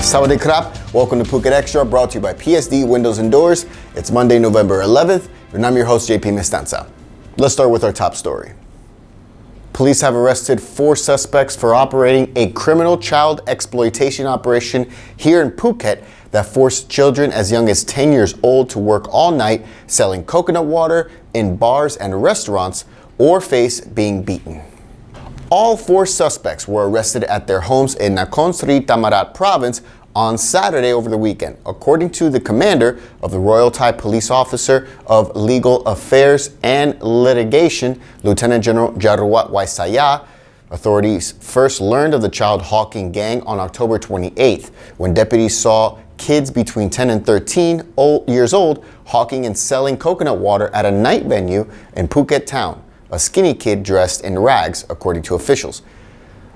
Sawadee krap. Welcome to Phuket Extra, brought to you by PSD Windows and Doors. It's Monday, November 11th, and I'm your host, JP Mestanza. Let's start with our top story. Police have arrested 4 suspects for operating a criminal child exploitation operation here in Phuket that forced children as young as 10 years old to work all night selling coconut water in bars and restaurants or face being beaten. All 4 suspects were arrested at their homes in Nakhon Sri Thammarat province on Saturday over the weekend, according to the commander of the Royal Thai Police Officer of Legal Affairs and Litigation, Lieutenant General Jaruat Waisaya. Authorities first learned of the child hawking gang on October 28th, when deputies saw kids between 10 and 13 years old hawking and selling coconut water at a night venue in Phuket Town. A skinny kid dressed in rags, according to officials.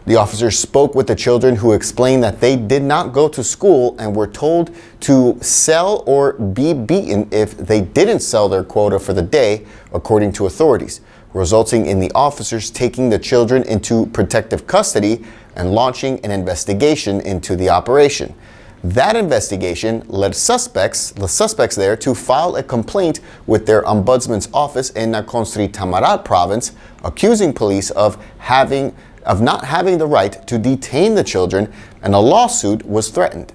The officers spoke with the children, who explained that they did not go to school and were told to sell or be beaten if they didn't sell their quota for the day, according to authorities, resulting in the officers taking the children into protective custody and launching an investigation into the operation. That investigation led the suspects there to file a complaint with their ombudsman's office in Nakhon Sri Thammarat province, accusing police of not having the right to detain the children, and a lawsuit was threatened.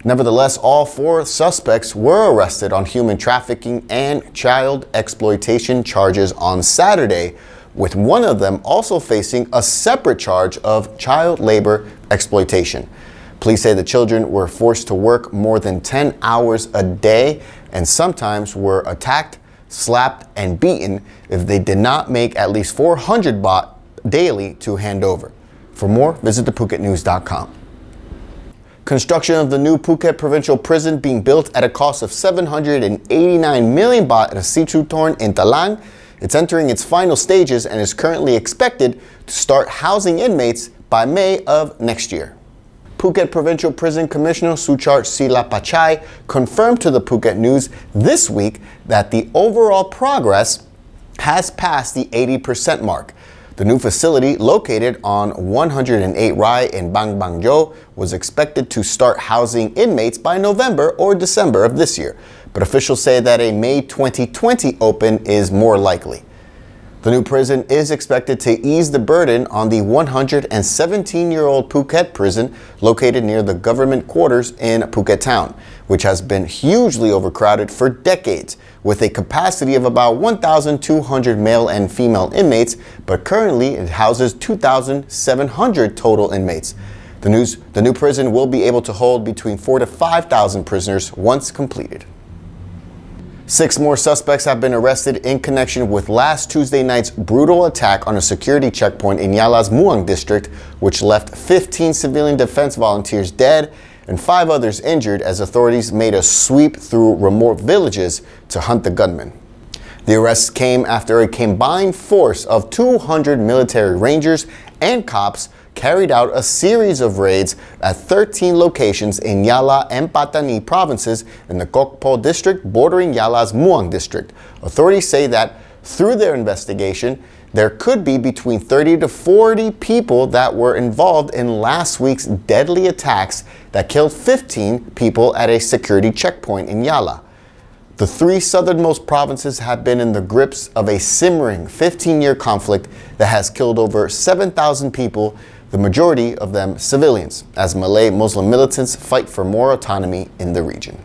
Nevertheless, all 4 suspects were arrested on human trafficking and child exploitation charges on Saturday, with one of them also facing a separate charge of child labor exploitation. Police say the children were forced to work more than 10 hours a day and sometimes were attacked, slapped, and beaten if they did not make at least 400 baht daily to hand over. For more, visit thephuketnews.com. Construction of the new Phuket Provincial Prison, being built at a cost of 789 million baht at a Situtorn in Talang. It's entering its final stages and is currently expected to start housing inmates by May of next year. Phuket Provincial Prison Commissioner Suchart Silapachai confirmed to the Phuket News this week that the overall progress has passed the 80% mark. The new facility, located on 108 Rai in Bang Bang Jo, was expected to start housing inmates by November or December of this year, but officials say that a May 2020 open is more likely. The new prison is expected to ease the burden on the 117-year-old Phuket Prison, located near the government quarters in Phuket Town, which has been hugely overcrowded for decades, with a capacity of about 1,200 male and female inmates, but currently it houses 2,700 total inmates. The new prison will be able to hold between 4,000 to 5,000 prisoners once completed. 6 more suspects have been arrested in connection with last Tuesday night's brutal attack on a security checkpoint in Yala's Muang district, which left 15 civilian defense volunteers dead and 5 others injured as authorities made a sweep through remote villages to hunt the gunman. The arrests came after a combined force of 200 military rangers and cops carried out a series of raids at 13 locations in Yala and Pattani provinces in the Kokpo district bordering Yala's Muang district. Authorities say that through their investigation, there could be between 30 to 40 people that were involved in last week's deadly attacks that killed 15 people at a security checkpoint in Yala. The 3 southernmost provinces have been in the grips of a simmering 15-year conflict that has killed over 7,000 people, the majority of them civilians, as Malay Muslim militants fight for more autonomy in the region.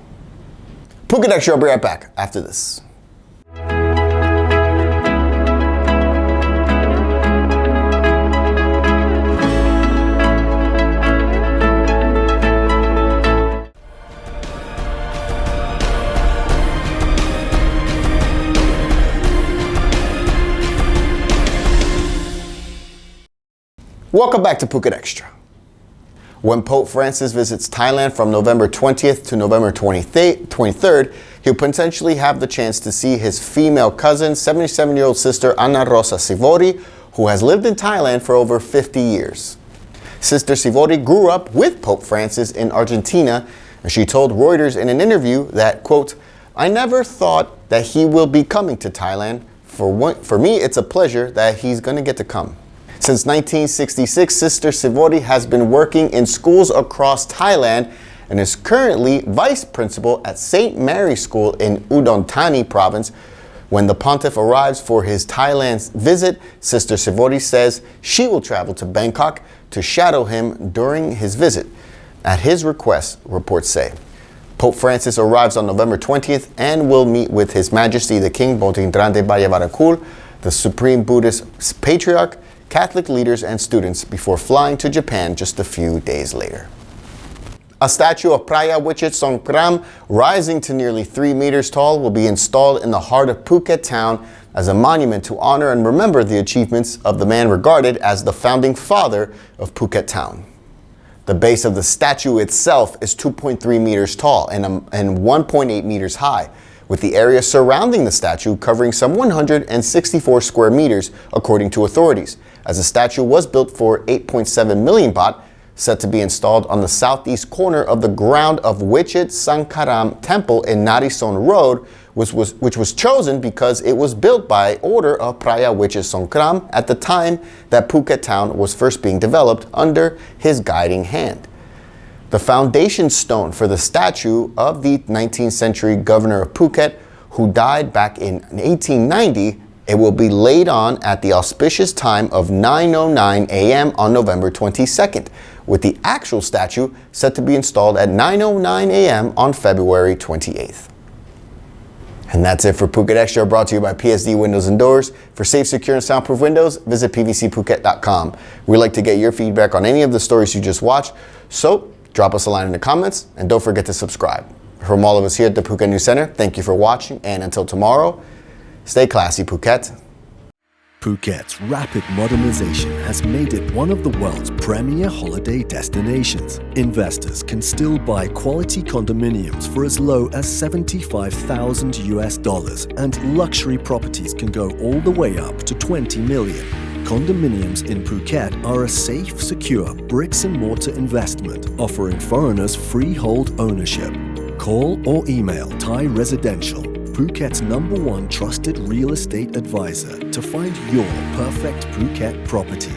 Phuket Extra will be right back after this. Welcome back to Phuket Extra. When Pope Francis visits Thailand from November 20th to November 23rd, he'll potentially have the chance to see his female cousin, 77-year-old sister Ana Rosa Sivori, who has lived in Thailand for over 50 years. Sister Sivori grew up with Pope Francis in Argentina, and she told Reuters in an interview that, quote, "I never thought that he will be coming to Thailand. For me, it's a pleasure that he's going to get to come." Since 1966, Sister Sivori has been working in schools across Thailand and is currently vice principal at St. Mary's School in Udon Thani province. When the pontiff arrives for his Thailand visit, Sister Sivori says she will travel to Bangkok to shadow him during his visit. At his request, reports say. Pope Francis arrives on November 20th and will meet with His Majesty the King Botindrante Bayavarakul, the Supreme Buddhist Patriarch, Catholic leaders and students before flying to Japan just a few days later. A statue of Phraya Wichit Songkham, rising to nearly 3 meters tall, will be installed in the heart of Phuket Town as a monument to honor and remember the achievements of the man regarded as the founding father of Phuket Town. The base of the statue itself is 2.3 meters tall and 1.8 meters high, with the area surrounding the statue covering some 164 square meters, according to authorities, as the statue was built for 8.7 million baht, set to be installed on the southeast corner of the ground of Wichit Songkham Temple in Narison Road, which was chosen because it was built by order of Phraya Wichit Songkham at the time that Phuket Town was first being developed under his guiding hand. The foundation stone for the statue of the 19th century governor of Phuket, who died back in 1890, it will be laid on at the auspicious time of 9:09 a.m. on November 22nd, with the actual statue set to be installed at 9:09 a.m. on February 28th. And that's it for Phuket Extra, brought to you by PSD Windows and Doors. For safe, secure, and soundproof windows, visit pvcphuket.com. We'd like to get your feedback on any of the stories you just watched, so drop us a line in the comments, and don't forget to subscribe. From all of us here at the Phuket News Center, thank you for watching, and until tomorrow, stay classy, Phuket. Phuket's rapid modernization has made it one of the world's premier holiday destinations. Investors can still buy quality condominiums for as low as $75,000, and luxury properties can go all the way up to 20 million. Condominiums in Phuket are a safe, secure bricks-and-mortar investment, offering foreigners freehold ownership. Call or email Thai Residential, Phuket's #1 trusted real estate advisor, to find your perfect Phuket property.